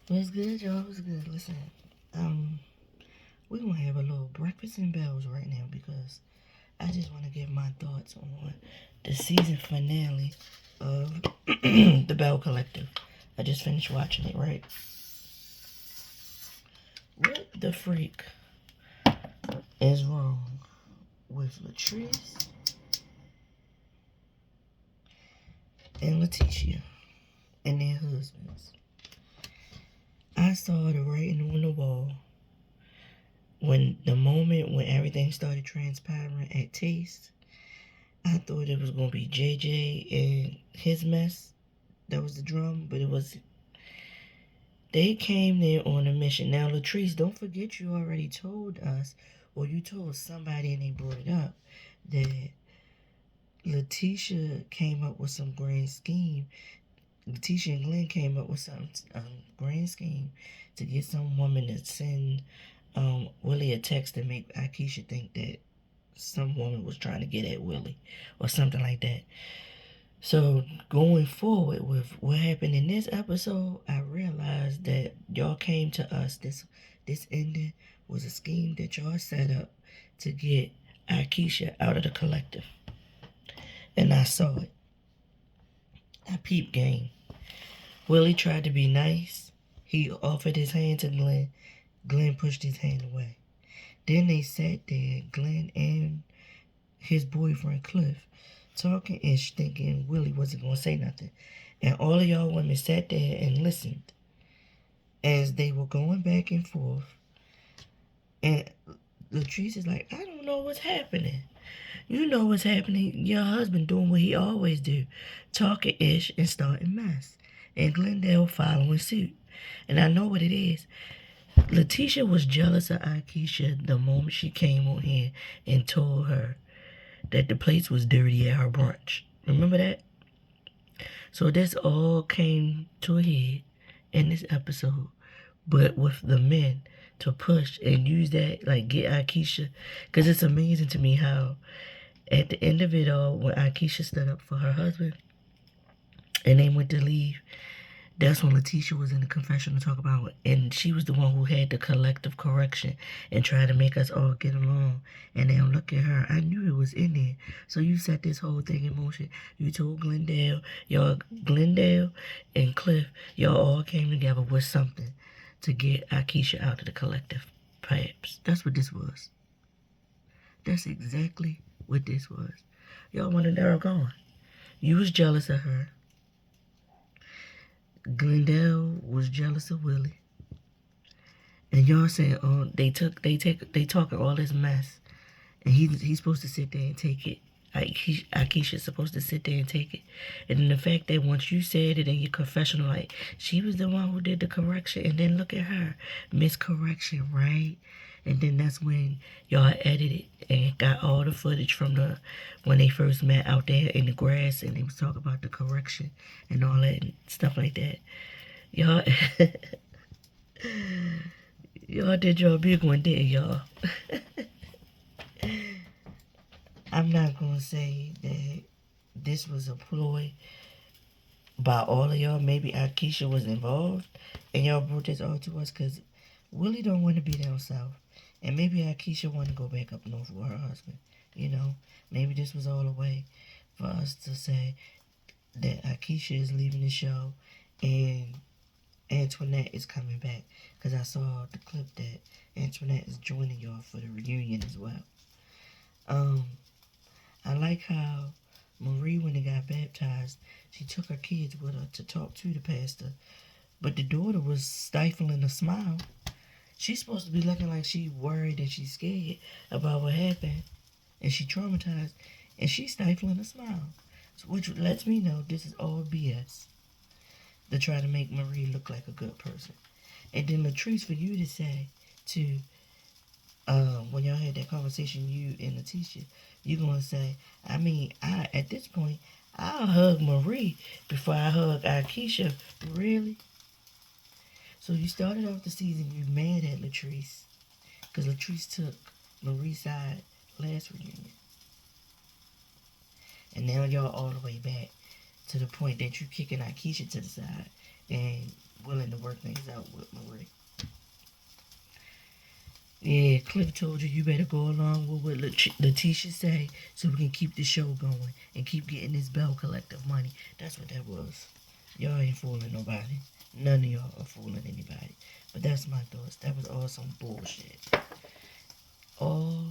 What's good, y'all? What's good? Listen, um, we're gonna have a little breakfast and bells right now because I just want to give my thoughts on the season finale of the Bell Collective. I just finished watching it, right? What the freak is wrong with Latrice and Letitia and their husbands? I saw the writing on the wall when the moment when everything started transpiring at Taste. I thought it was gonna be JJ and his mess. That was the drum, but it was. They came there on a mission. Now, Latrice, don't forget you already told us, or you told somebody and they brought it up, that Letitia came up with some grand scheme. Letitia and Glenn came up with some grand scheme to get some woman to send Willie a text to make Akeisha think that some woman was trying to get at Willie or something like that. So going forward with what happened in this episode, I realized that y'all came to us. This ending was a scheme that y'all set up to get Akeisha out of the collective. And I saw it. I peeped game. Willie tried to be nice. He offered his hand to Glenn. Glenn pushed his hand away. Then they sat there, Glenn and his boyfriend Cliff, talking ish, thinking Willie wasn't gonna say nothing. And all of y'all women sat there and listened as they were going back and forth. And Latrice is like, I don't know what's happening. You know what's happening. Your husband doing what he always do, talking ish and starting mess. And Glendale following suit. And I know what it is. Letitia was jealous of Akeisha the moment she came on here and told her that the place was dirty at her brunch. Remember that? So this all came to a head in this episode, but with the men to push and use that, like get Akeisha, because it's amazing to me how at the end of it all, when Akeisha stood up for her husband and they went to leave, that's when Letitia was in the confessional talk about, and she was the one who had the collective correction and tried to make us all get along. And now look at her. I knew it was in there. So you set this whole thing in motion. You told Glendale and Cliff, y'all all came together with something to get Akeisha out of the collective. Perhaps. That's what this was. That's exactly what this was. Y'all wanted her gone. You was jealous of her. Glendale was jealous of Willie. And y'all saying, oh, they talking all this mess, and he's supposed to sit there and take it. Akeisha's supposed to sit there and take it. And then the fact that once you said it in your confessional, like she was the one who did the correction, and then look at her, miscorrection, right? And then that's when y'all edited and got all the footage from the when they first met out there in the grass, and they was talking about the correction and all that and stuff like that. Y'all, y'all did your big one, didn't y'all? I'm not gonna say that this was a ploy by all of y'all. Maybe Akeisha was involved, and y'all brought this all to us because Willie don't want to be down south, and maybe Akeisha want to go back up north with her husband. You know, maybe this was all a way for us to say that Akeisha is leaving the show, and Antoinette is coming back. Because I saw the clip that Antoinette is joining y'all for the reunion as well. Um, I like how Marie, when they got baptized, she took her kids with her to talk to the pastor. But the daughter was stifling a smile. She's supposed to be looking like she worried and she's scared about what happened. And she traumatized. And she's stifling a smile. So, which lets me know this is all BS. To try to make Marie look like a good person. And then Latrice, for you to say to when y'all had that conversation, you and Letitia, you gonna say, I mean, at this point, I'll hug Marie before I hug Akeisha. Really? So you started off the season, you mad at Latrice because Latrice took Marie's side last reunion, and now y'all all the way back to the point that you kicking Akeisha to the side and willing to work things out with Yeah, Cliff told you you better go along with what Letitia say so we can keep the show going and keep getting this Bell Collective money. That's what that was. Y'all ain't fooling nobody. None of y'all are fooling anybody. But that's my thoughts. That was all some bullshit. All